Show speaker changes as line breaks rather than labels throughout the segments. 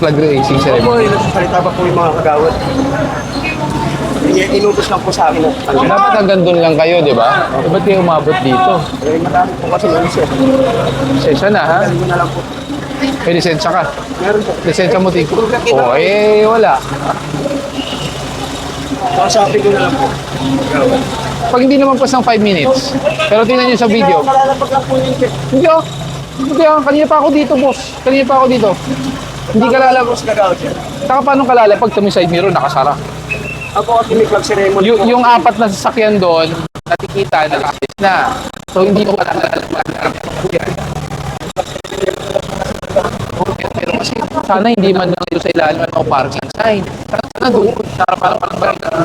Flag racing
Opo,
ceremony.
nagsasalita pa po yung mga kagawad. Inubos lang po sa akin.
Dapat hanggang doon lang kayo, di ba? Ba't kayo umabot dito?
Madami po kasi yung sir.
Lisensya na, ha?
Hindi na lang po.
May lisensya ka.
Meron po.
Lisensya mo, Tiko. Oo, wala.
Kasabi ko na lang po.
Pag hindi naman pas ng 5 minutes. Pero tingnan nyo sa video.
Malalapag lang po yung sir.
Hindi oh. Hindi oh. Kanina pa ako dito, boss. Kanina pa ako dito. Hindi ka lalabas.
Tapos kagawad sir.
Saka paano ka lalabas pag tumi side mirror, nakasara?
Ako kasi may flag ceremony po.
Yung apat na sasakyan doon, nakikita, naka-assist na. So hindi ko malalabas. Pero kasi sana hindi man lang doon sa ilalim ng parking sign. Sana doon. Sana parang balik na.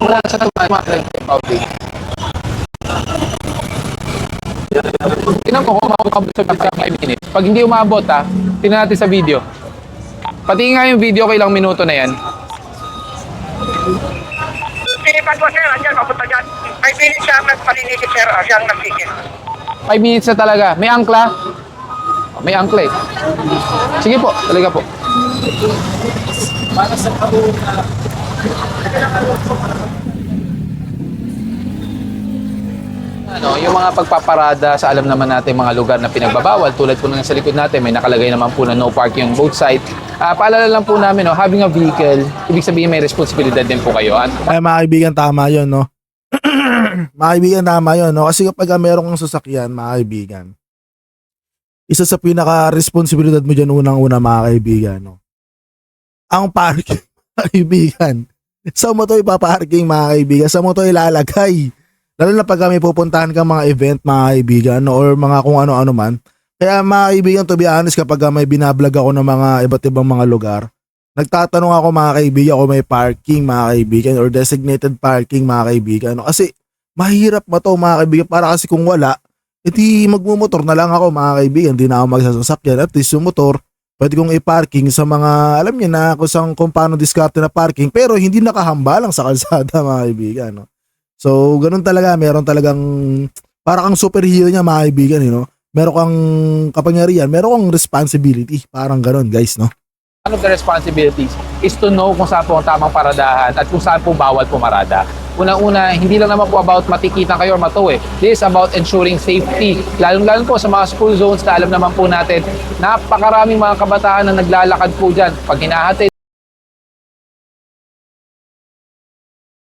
Wala sa tagmamahal ng public. Tingnan ko kung makakabot sa 5 minutes. Pag hindi umabot ha, tingnan natin sa video. Pati nga yung video ko ilang minuto na yan.
Pinipan po sir, andyan, mapunta dyan. 5 minutes siya nagpalinikit sir, siya ang nagpikit.
5 minutes na talaga. May angkla? May angkla eh. Sige po, talaga po. Yung mga pagpaparada sa alam naman natin mga lugar na pinagbabawal, tulad po ng sa likod natin, may nakalagay naman po na no parking on both sides. Paalala lang po namin, having a vehicle, ibig sabihin may responsibilidad din po kayo.
Ay, mga kaibigan, tama yun, no? Mga kaibigan, tama yun, no? Kasi kapag meron kang sasakyan, mga kaibigan, isa sa pinaka-responsibilidad mo dyan unang-una, mga kaibigan, no? Ang parking, mga kaibigan. Sa mo to ipaparking, mga kaibigan? Sa mo to ilalagay? Lalo na pag may pupuntahan kang mga event, mga kaibigan, no? Or mga kung ano-ano man. Kaya mga kaibigan, to be honest, kapag may binablog ako ng mga iba't ibang mga lugar, nagtatanong ako mga kaibigan kung may parking, mga kaibigan, or designated parking, mga kaibigan. No? Kasi mahirap ba to, mga kaibigan? Para kasi kung wala, edi magmumotor na lang ako, mga kaibigan. Hindi na ako magsasasakyan. At least yung motor, pwede kong i-parking sa mga, alam niyo na kung paano diskarte na parking, pero hindi nakahambalang sa kalsada, mga kaibigan. No? So, ganun talaga. Meron talagang, para kang superhero niya, mga kaibigan, you know? Meron kang kapangyarihan, meron kang responsibility. Parang ganun, guys, no?
One of the responsibilities is to know kung saan po ang tamang paradahan at kung saan po bawal pumarada. Unang-una, hindi lang naman po about matikitan kayo or mato eh. This is about ensuring safety. Lalong-lalo po sa mga school zones na alam naman po natin, napakaraming mga kabataan na naglalakad po dyan. Pag hinahatid,